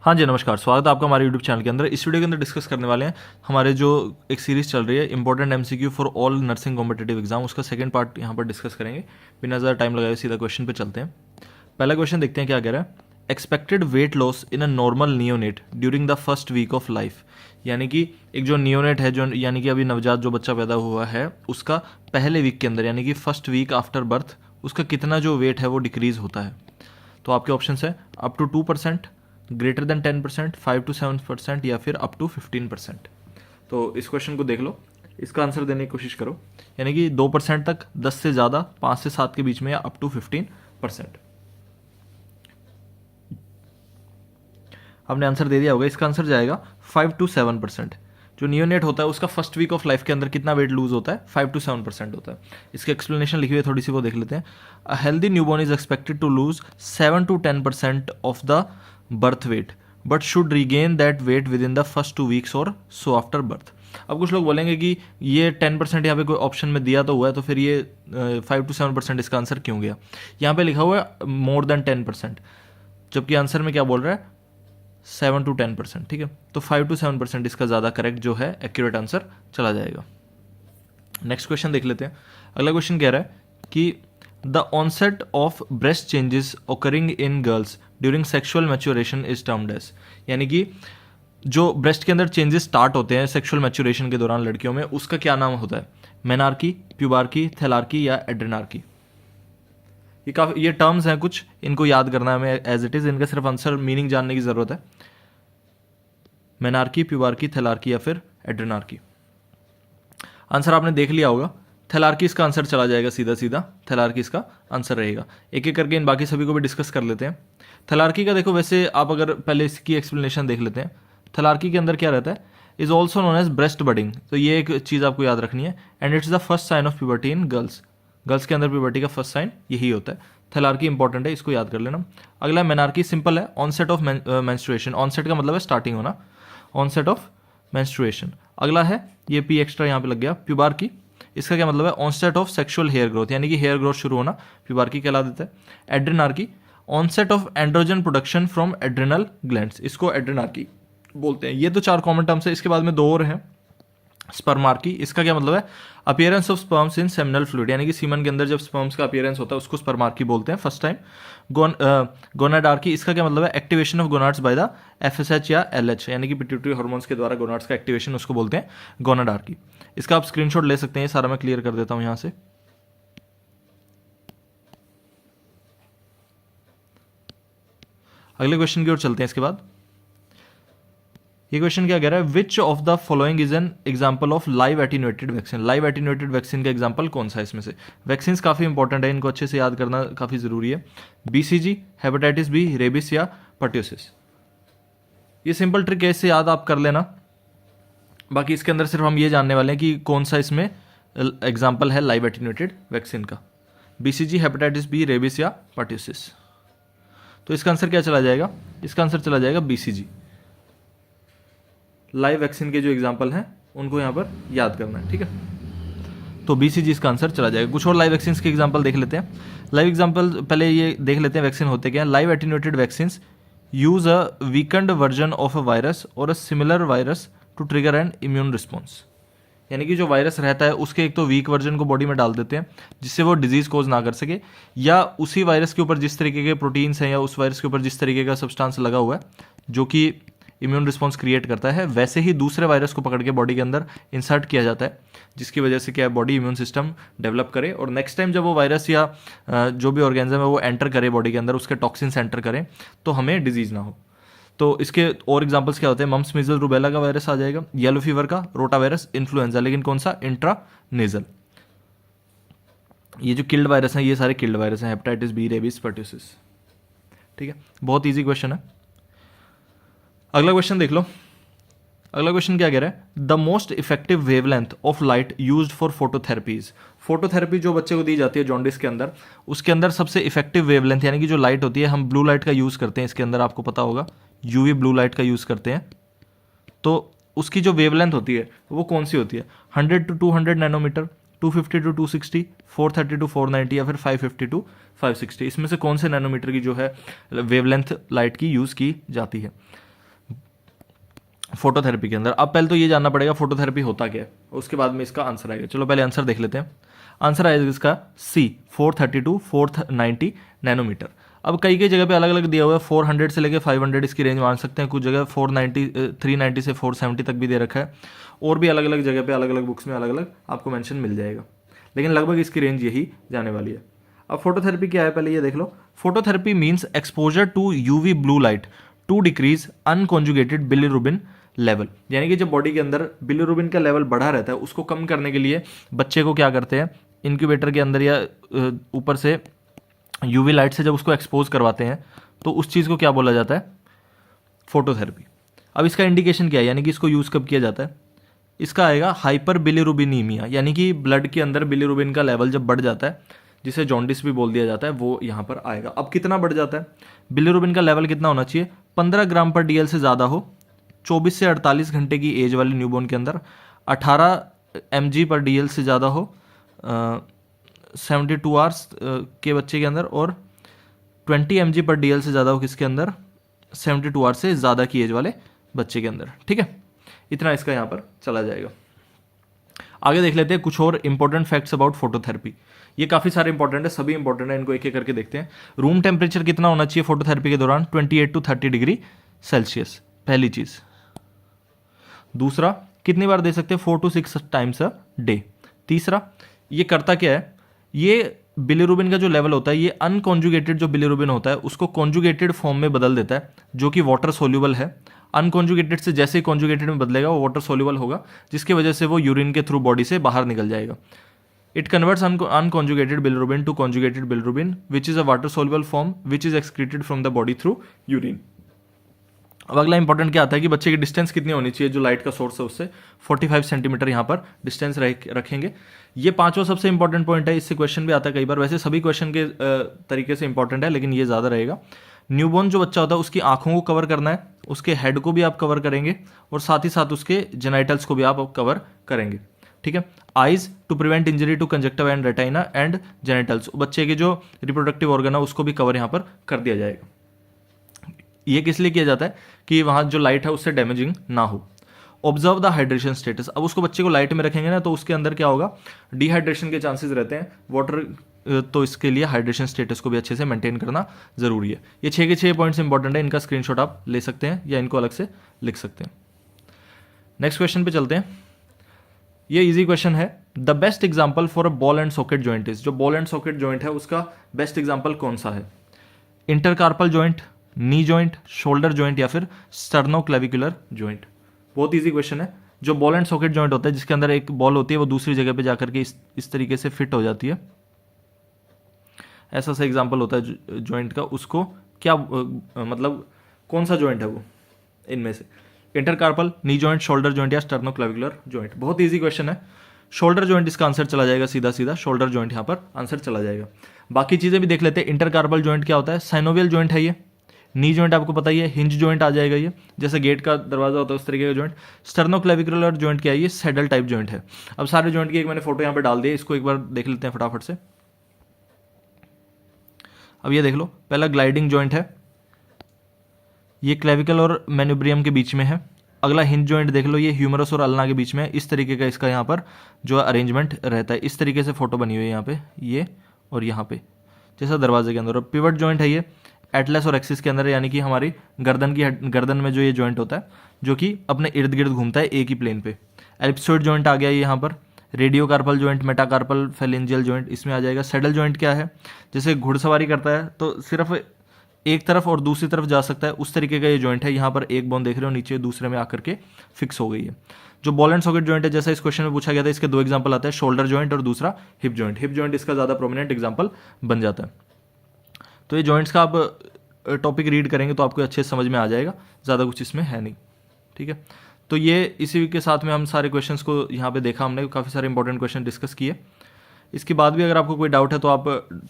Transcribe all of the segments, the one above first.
हाँ जी, नमस्कार। स्वागत है आपका हमारे यूट्यूब चैनल के अंदर। इस वीडियो के अंदर डिस्कस करने वाले हैं हमारे जो एक सीरीज़ चल रही है important MCQ for all nursing competitive exam, उसका सेकंड पार्ट यहाँ पर डिस्कस करेंगे। बिना ज़्यादा टाइम लगाए सीधा क्वेश्चन पे चलते हैं। पहला क्वेश्चन देखते हैं क्या कह रहा है। Expected weight loss in a normal neonate during the first week of life, यानी कि एक जो नियोनेट है, जो यानी कि अभी नवजात जो बच्चा पैदा हुआ है, उसका पहले वीक के अंदर यानी कि फर्स्ट वीक आफ्टर बर्थ उसका कितना जो वेट है वो डिक्रीज होता है। तो आपके ऑप्शन है up to 2%, greater than 10%, 5 to 7% या फिर अप टू 15%। तो इस क्वेश्चन को देख लो, इसका आंसर देने की कोशिश करो। यानी कि 2% तक, 10 से ज़्यादा, 5 से 7 के बीच में, या अप टू 15%। आपने आंसर दे दिया होगा। इसका आंसर जाएगा 5 to 7%। जो नियोनेट होता है उसका फर्स्ट वीक ऑफ लाइफ के अंदर कितना वेट लूज होता है? 5 to 7% होता है। इसकी एक्सप्लेनेशन लिखी हुई है थोड़ी सी, वो देख लेते हैं। A healthy newborn is expected to lose 7 to 10% of the birth weight but should regain that weight within the first 2 weeks और सो आफ्टर बर्थ। अब कुछ लोग बोलेंगे कि ये 10% यहाँ पे कोई ऑप्शन में दिया तो हुआ है, तो फिर ये 5 to 7% इसका आंसर क्यों गया? यहाँ पे लिखा हुआ है मोर देन 10%, जबकि आंसर में क्या बोल रहा है? 7 to 10%। ठीक है, तो 5 to 7% इसका ज़्यादा करेक्ट जो है एक्यूरेट आंसर चला जाएगा। नेक्स्ट क्वेश्चन देख लेते हैं। अगला क्वेश्चन कह रहा है कि the onset of breast changes occurring in girls during sexual maturation is termed as, यानी कि जो ब्रेस्ट के अंदर चेंजेस स्टार्ट होते हैं सेक्शुअल मैच्योरेशन के दौरान लड़कियों में, उसका क्या नाम होता है? मेनार्की, प्यूबार्की, थैलार्की या एड्रेनार्की? ये टर्म्स हैं कुछ, इनको याद करना है हमें एज इट इज। इनका सिर्फ आंसर मीनिंग जानने की जरूरत है। मेनार्की, प्यूबार्की, थैलार्की या फिर एड्रेनार्की। आंसर आपने देख लिया होगा। थैलार्की इसका आंसर चला जाएगा, सीधा सीधा थैलार्की इसका आंसर रहेगा। एक एक करके इन बाकी सभी को भी डिस्कस कर लेते हैं। थैलार्की का देखो, वैसे आप अगर पहले इसकी एक्सप्लेनेशन देख लेते हैं। थैलार्की के अंदर क्या रहता है? Is also known as breast budding. तो ये एक चीज़ आपको याद रखनी है। And it's the first sign of puberty in girls. Girls के अंदर प्यूबर्टी का फर्स्ट साइन यही होता है। थैलार्की इंपॉर्टेंट है, इसको याद कर लेना। अगला मेनार्की, सिंपल है, ऑनसेट ऑफ मेंस्ट्रुएशन। ऑनसेट का मतलब है स्टार्टिंग होना, ऑनसेट ऑफ मेंस्ट्रुएशन। अगला है, ये पी एक्स्ट्रा यहाँ पे लग गया, प्यूबार्की। इसका क्या मतलब है? Onset of sexual hair growth, यानी कि हेयर ग्रोथ शुरू होना, प्यूबार्की कहला देता है। Adrenarche, onset of androgen production from adrenal glands, इसको एड्रेनार्की बोलते हैं। ये तो 4 कॉमन टर्म्स है। इसके बाद में 2 और हैं। स्पर्मार्की, इसका क्या मतलब है? Appearance of sperms in seminal fluid, यानी कि सीमन के अंदर जब स्पर्म्स का अपीयरेंस होता है उसको स्पर्मार्की बोलते हैं फर्स्ट टाइम। गोनाडार्की, इसका क्या मतलब है? Activation of gonads by the FSH या एलएच, यानी कि पिट्यूटरी हार्मोन्स के द्वारा गोनाड्स का एक्टिवेशन, उसको बोलते हैं गोनाडार्की। इसका आप स्क्रीनशॉट ले सकते हैं, सारा मैं क्लियर कर देता हूं यहां से। अगले क्वेश्चन की ओर चलते हैं। इसके बाद ये क्वेश्चन क्या कह रहा है? Which of the following is an example of live attenuated vaccine. Live attenuated vaccine का एग्जाम्पल कौन सा है इसमें से? वैक्सीन काफी इंपॉर्टेंट है, इनको अच्छे से याद करना काफी जरूरी है। बीसीजी, हेपेटाइटिस बी, रेबिस या पर्ट्यूसिस। ये सिंपल ट्रिक है, इससे याद आप कर लेना। बाकी इसके अंदर सिर्फ हम ये जानने वाले हैं कि कौन सा इसमें एग्जाम्पल है लाइव एटीन्यूएटेड वैक्सीन का। बीसीजी, हेपेटाइटिस बी, रेबिस या पर्ट्यूसिस। तो इसका आंसर क्या चला जाएगा? इसका आंसर चला जाएगा बीसीजी। लाइव वैक्सीन के जो एग्जाम्पल हैं उनको यहाँ पर याद करना है, ठीक है। तो बीसीजी इसका आंसर चला जाएगा। कुछ और लाइव वैक्सीन के एग्जाम्पल देख लेते हैं। लाइव एग्जाम्पल पहले ये देख लेते हैं वैक्सीन होते क्या हैं। Live attenuated vaccine use a weakened version of a virus or a similar virus to trigger an immune response, यानी कि जो वायरस रहता है उसके एक तो वीक वर्जन को बॉडी में डाल देते हैं जिससे वो डिजीज कोज ना कर सके, या उसी वायरस के ऊपर जिस तरीके के प्रोटीन्स हैं या उस वायरस के ऊपर जिस तरीके का सब्सटेंस लगा हुआ है जो कि इम्यून रिस्पॉन्स क्रिएट करता है, वैसे ही दूसरे वायरस को पकड़ के बॉडी के अंदर इंसर्ट किया जाता है, जिसकी वजह से क्या है, बॉडी इम्यून सिस्टम डेवलप करे और नेक्स्ट टाइम जब वो वायरस या जो भी ऑर्गेनिज्म है वो एंटर करे बॉडी के अंदर, उसके टॉक्सिन्स एंटर करें तो हमें डिजीज ना हो। तो इसके और एग्जांपल्स क्या होते हैं? मम्स, मीजल, रूबेला का वायरस आ जाएगा, येलो फीवर का, रोटा वायरस, इन्फ्लुएंजा, लेकिन कौन सा? Intra nasal. ये जो किल्ड वायरस हैं ये सारे किल्ड वायरस हैं, हेपेटाइटिस बी, रेबिस, पर्ट्यूसिस। ठीक है, बहुत ईजी क्वेश्चन है। अगला क्वेश्चन देख लो। अगला क्वेश्चन क्या कह रहा है? The most effective wavelength of light used for phototherapies. Phototherapy जो बच्चे को दी जाती है जॉन्डिस के अंदर, उसके अंदर सबसे इफेक्टिव वेवलेंथ यानी कि जो लाइट होती है, हम ब्लू लाइट का यूज़ करते हैं इसके अंदर, आपको पता होगा यूवी ब्लू लाइट का यूज़ करते हैं। तो उसकी जो वेवलेंथ होती है वो कौन सी होती है? 100 to 200 नैनोमीटर, 250 to 260, 430 to 490 या फिर 550 to 560। इसमें से कौन से नैनोमीटर की जो है वेवलेंथ लाइट की यूज़ की जाती है? फोटोथेरेपी के अंदर। अब पहले तो ये जानना पड़ेगा फोटोथेरेपी होता क्या है, उसके बाद में इसका आंसर आएगा। चलो पहले आंसर देख लेते हैं। आंसर आएगा इसका सी 432 490 नैनोमीटर। अब कई कई जगह पे अलग अलग दिया हुआ है, 400 से लेकर 500 इसकी रेंज मान सकते हैं, कुछ जगह 490 390 से 470 तक भी दे रखा है, और भी अलग अलग जगह पे अलग अलग बुक्स में अलग अलग आपको मेंशन मिल जाएगा, लेकिन लगभग इसकी रेंज यही जाने वाली है। अब फोटोथेरेपी क्या है पहले ये देख लो। Phototherapy means exposure to UV blue light to decrease unconjugated bilirubin level, यानी कि जब बॉडी के अंदर बिलिरुबिन का लेवल बढ़ा रहता है उसको कम करने के लिए बच्चे को क्या करते हैं, इनक्यूबेटर के अंदर या ऊपर से यूवी लाइट से जब उसको एक्सपोज करवाते हैं तो उस चीज़ को क्या बोला जाता है, फोटोथेरेपी। अब इसका इंडिकेशन क्या है, यानी कि इसको यूज़ कब किया जाता है, इसका आएगा हाइपर बिलिरुबिनीमिया, यानी कि ब्लड के अंदर बिलिरुबिन का लेवल जब बढ़ जाता है, जिसे जॉन्डिस भी बोल दिया जाता है, वो यहाँ पर आएगा। अब कितना बढ़ जाता है, बिलिरुबिन का लेवल कितना होना चाहिए, 15 ग्राम पर डीएल से ज़्यादा हो 24 से 48 घंटे की एज वाले न्यूबॉर्न के अंदर, 18 mg पर डीएल से ज़्यादा हो 72 आवर्स के बच्चे के अंदर, और 20 mg पर डीएल से ज़्यादा हो किसके अंदर, 72 आवर्स से ज़्यादा की एज वाले बच्चे के अंदर। ठीक है, इतना इसका यहाँ पर चला जाएगा। आगे देख लेते हैं कुछ और इंपॉर्टेंट फैक्ट्स अबाउट फोटोथेरेपी। ये काफ़ी सारे इंपॉर्टेंट है, सभी इंपॉर्टेंट है, इनको एक एक करके देखते हैं। रूम टेम्परेचर कितना होना चाहिए फोटोथेरेपी के दौरान, 28 to 30 डिग्री सेल्सियस, पहली चीज़। दूसरा, कितनी बार दे सकते हैं, 4 to 6 टाइम्स अ डे। तीसरा, ये करता क्या है, ये बिलिरुबिन का जो लेवल होता है, ये अनकॉन्जुगेटेड जो बिलिरुबिन होता है उसको कॉन्जुगेटेड फॉर्म में बदल देता है, जो कि वाटर सोल्यूबल है। अनकॉन्जुगेटेड से जैसे ही कॉन्जुगेटेड में बदलेगा वो वाटर सोल्यूबल होगा, जिसकी वजह से वो यूरिन के थ्रू बॉडी से बाहर निकल जाएगा। It converts unconjugated bilirubin to conjugated bilirubin which is a water soluble form which is excreted from the body through urine. अब अगला इंपॉर्टेंट क्या आता है कि बच्चे की डिस्टेंस कितनी होनी चाहिए, जो लाइट का सोर्स है उससे 45 सेंटीमीटर यहाँ पर डिस्टेंस रखेंगे। ये पांचवा सबसे इंपॉर्टेंट पॉइंट है, इससे क्वेश्चन भी आता है कई बार, वैसे सभी क्वेश्चन के तरीके से इंपॉर्टेंट है लेकिन ये ज़्यादा रहेगा। न्यूबॉर्न जो बच्चा होता है उसकी आंखों को कवर करना है, उसके हेड को भी आप कवर करेंगे, और साथ ही साथ उसके जेनाइटल्स को भी आप कवर करेंगे। ठीक है, eyes to prevent injury to conjunctiva and retina and genitals, बच्चे के जो रिप्रोडक्टिव ऑर्गन है उसको भी कवर यहाँ पर कर दिया जाएगा। ये किस लिए किया जाता है कि वहाँ जो लाइट है उससे डैमेजिंग ना हो। ऑब्जर्व द हाइड्रेशन स्टेटस, अब उसको बच्चे को लाइट में रखेंगे ना तो उसके अंदर क्या होगा, डिहाइड्रेशन के चांसेस रहते हैं, वाटर, तो इसके लिए हाइड्रेशन स्टेटस को भी अच्छे से मेंटेन करना जरूरी है। ये 6 के 6 पॉइंट्स इंपॉर्टेंट है, इनका स्क्रीनशॉट आप ले सकते हैं या इनको अलग से लिख सकते हैं। नेक्स्ट क्वेश्चन पे चलते हैं। ये इजी क्वेश्चन है, the best example for a ball and socket joint is, जो बॉल एंड सॉकेट जॉइंट है उसका बेस्ट एग्जाम्पल कौन सा है, intercarpal joint, knee joint, shoulder joint या फिर स्टर्नोक्लेविकुलर जॉइंट। बहुत इजी क्वेश्चन है। जो बॉल एंड सॉकेट जॉइंट होता है जिसके अंदर एक बॉल होती है वो दूसरी जगह पे जाकर के इस तरीके से फिट हो जाती है, ऐसा सा एग्जांपल होता है जॉइंट का, उसको क्या मतलब कौन सा जॉइंट है वो इनमें से, intercarpal, knee joint, shoulder joint या स्टर्नोक्लेविकुलर जॉइंट। बहुत इजी क्वेश्चन है, शोल्डर जॉइंट इसका आंसर चला जाएगा, सीधा सीधा शोल्डर जॉइंट यहाँ पर आंसर चला जाएगा। बाकी चीजें भी देख लेते हैं। इंटरकार्पल जॉइंट क्या होता है, साइनोवियल जॉइंट है ये। नी जॉइंट आपको पता ही है, हिंज जॉइंट आ जाएगा ये, जैसे गेट का दरवाजा होता है उस तरीके का जॉइंट। स्टर्नोक्लेविकुलर जॉइंट क्या है, ये सैडल टाइप जॉइंट है। अब सारे जॉइंट की एक मैंने फोटो यहाँ पे डाल दी है, इसको एक बार देख लेते हैं फटाफट से। अब ये देख लो, पहला ग्लाइडिंग जॉइंट है, ये क्लेविकल और मैन्यूब्रियम के बीच में है। अगला हिंज जॉइंट देख लो, ये ह्यूमरस और अल्ना के बीच में है। इस तरीके का इसका यहाँ पर जो अरेंजमेंट रहता है, इस तरीके से फोटो बनी हुई है यहाँ पे, ये और यहाँ पे जैसा दरवाजे के अंदर। और पिवट जॉइंट है ये एटलस और एक्सिस के अंदर, यानी कि हमारी गर्दन में जो ये जॉइंट होता है जो कि अपने इर्द गिर्द घूमता है एक ही प्लेन पे। एलिप्सोइड जॉइंट आ गया ये यहाँ पर। रेडियोकार्पल जॉइंट, मेटाकार्पल, फेलेंजियल जॉइंट इसमें आ जाएगा। सैडल जॉइंट क्या है, जैसे घुड़सवारी करता है तो सिर्फ एक तरफ और दूसरी तरफ जा सकता है, उस तरीके का ये जॉइंट है। यहाँ पर एक बोन देख रहे हो नीचे, दूसरे में आकर के फिक्स हो गई है। जो बॉल एंड सॉकेट जॉइंट है, जैसा इस क्वेश्चन में पूछा गया था, इसके दो एग्जांपल आते हैं, शोल्डर जॉइंट और दूसरा हिप जॉइंट। हिप जॉइंट इसका ज़्यादा प्रोमिनेंट एग्जाम्पल बन जाता है। तो ये जॉइंट्स का आप टॉपिक रीड करेंगे तो आपको अच्छे से समझ में आ जाएगा, ज़्यादा कुछ इसमें है नहीं। ठीक है, तो ये इसी के साथ में हम सारे क्वेश्चंस को यहाँ पे देखा, हमने काफ़ी सारे इंपॉर्टेंट क्वेश्चन डिस्कस किए। इसके बाद भी अगर आपको कोई डाउट है तो आप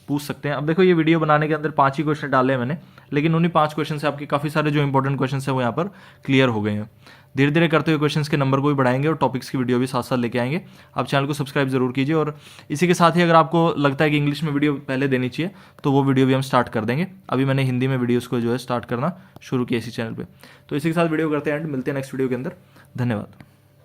पूछ सकते हैं। अब देखो ये वीडियो बनाने के अंदर 5 ही क्वेश्चन डाले हैं मैंने, लेकिन उन्हीं 5 क्वेश्चन से आपके काफ़ी सारे जो इंपॉर्टेंट क्वेश्चन हैं वो यहाँ पर क्लियर हो गए हैं। धीरे धीरे करते हुए क्वेश्चंस के नंबर को भी बढ़ाएंगे और टॉपिक्स की वीडियो भी साथ साथ लेके आएंगे। आप चैनल को सब्सक्राइब जरूर कीजिए, और इसी के साथ ही अगर आपको लगता है कि इंग्लिश में वीडियो पहले देनी चाहिए तो वो वीडियो भी हम स्टार्ट कर देंगे। अभी मैंने हिंदी में वीडियोज़ को जो है स्टार्ट करना शुरू किया इसी चैनल पर। तो इसी के साथ वीडियो करते हैं एंड, मिलते हैं नेक्स्ट वीडियो के अंदर। धन्यवाद।